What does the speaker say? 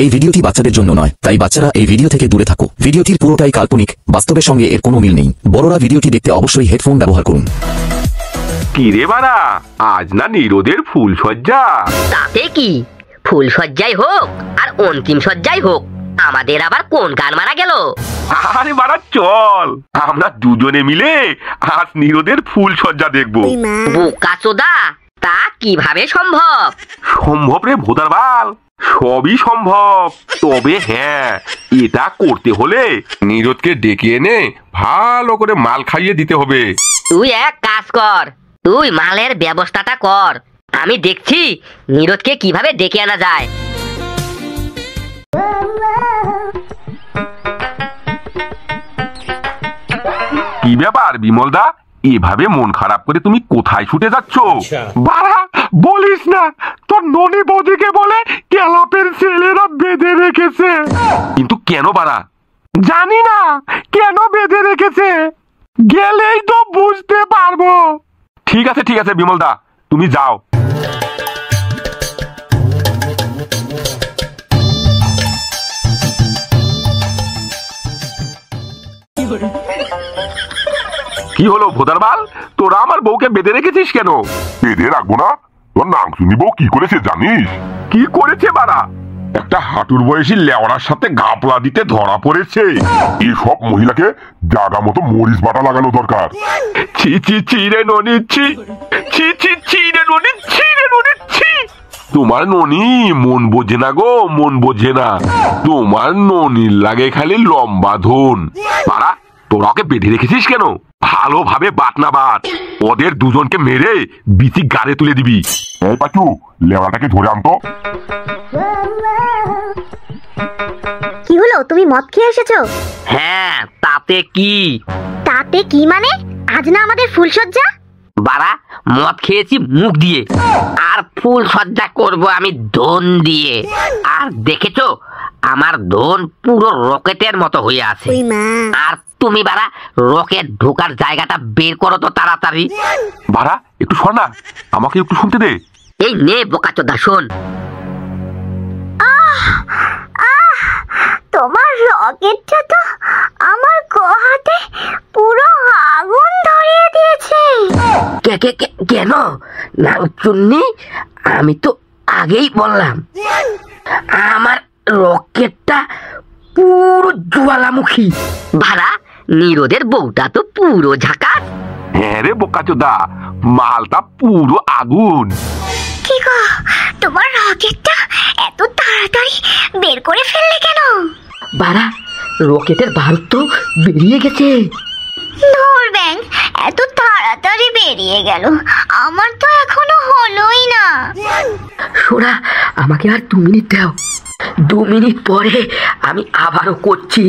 এই ভিডিওটি বাচ্চাদের জন্য নয়, তাই বাচ্চারা এই ভিডিও থেকে দূরে থাকো। ভিডিওটির পুরোটাই কাল্পনিক, বাস্তবের সঙ্গে এর কোনো মিল নেই। বড়রা ভিডিওটি দেখতে অবশ্যই হেডফোন ব্যবহার করুন। কি রে বাড়া, আজ না নিরোদের ফুল সজ্জা? তাতে কি, ফুল সজ্জাই হোক আর অন্তিম সজ্জাই হোক, আমাদের আবার কোন গান মারা গেল? আরে বাড়া চল, আমরা দুজনে মিলে আজ নিরোদের ফুল সজ্জা দেখবো। বোকাচোদা, তা কিভাবে সম্ভব? সম্ভব রে ভোদার বাল, সবই সম্ভব। তবে হ্যাঁ, এটা করতে হলে নিরোদকে ডেকে এনে ভালো করে মাল খাইয়ে দিতে হবে। তুই এক কাজ কর, তুই মালের ব্যবস্থাটা কর, আমি দেখছি নিরোদকে কিভাবে ডেকে আনা যায়। কি ব্যাপার বিমলদা, এভাবে মন খারাপ করে তুমি কোথায় ছুটে যাচ্ছ? বাড়া বলিস না, তোর ননি বৌদিকে বলে ক্যালাপের ছেলেরা বেঁধে রেখেছে। কিন্তু কেন বাড়া? জানি না কেন বেঁধে রেখেছে, গেলেই তো বুঝতে পারবো। ঠিক আছে ঠিক আছে বিমলদা, তুমি যাও। কি হলো ভোদারবাল, তোরা আমার বউকে বেঁধে রেখেছিস কেন? বেঁধে রাখবো না? তোর নাম শুনি বউ কি করেছে জানিস? কি করেছে বাড়া? একটা হাঁটুর বয়সী লেওড়ার সাথে গাপলা দিতে ধরা পড়েছে। এইসব মহিলাকে জায়গা মতো মরিচ বাটা লাগানো দরকার। ছি ছি ছি রে ননি, ছি ছি ছি ছি রে ননি, ছি রে ননি, ছি। তোমার ননি মন বোঝে না গো, মন বোঝে না। তোমার ননির লাগে খালি লম্বা ধন। পাড়া, তোরা ওকে বেঁধে রেখেছিস কেন? ভালোভাবে বাট না বাট, ওদের দুজনকে মেরে বিচি গাড়ে তুলে দিবি। এই পাচু, লেওড়াটাকে ধরে আনতো। কি হলো, তুমি মদ খেয়ে এসেছো? হ্যাঁ, তাতে কি? তাতে কি মানে? আজ না আমাদের ফুলসজ্জা? বাড়া, মদ খেয়েছি মুখ দিয়ে, আর ফুল সজ্জা করব আমি ধন দিয়ে। আর দেখেছো, আমার ধন পুরো রকেটের মতো হয়ে আছে। আর তুমি বাড়া রকেট ঢোকার জায়গাটা বের করো তো তাড়াতাড়ি। বাড়া একটু শোন না, আমাকে একটু শুনতে দে। এই নে বোকাচোদা, শোন। তোমার রকেটটা তো আমার হাতে পুরো আগুন ধরিয়ে দিয়েছে। কেন নাচুন্নি, আমি তো আগেই বললাম আমার রকেটটা পুরো জ্বালামুখী। ভাড়া নিরোদের বউটা তো পুরো ঝাঁকাস। হ্যাঁ রে বোকাচোদা, মালটা পুরো আগুন। কি গো, তোমার রকেটটা এত তাড়াতাড়ি বের করে ফেললে কেন? বাড়া, রকেটের বারুদ তো বেরিয়ে গেছে। ধুর ব্যাং, এত তাড়াতাড়ি বেরিয়ে গেল, আমার তো এখনো হলোই না। সোনা, আমাকে আর 2 মিনিট দাও, 2 মিনিট পরে আমি আবারও করছি।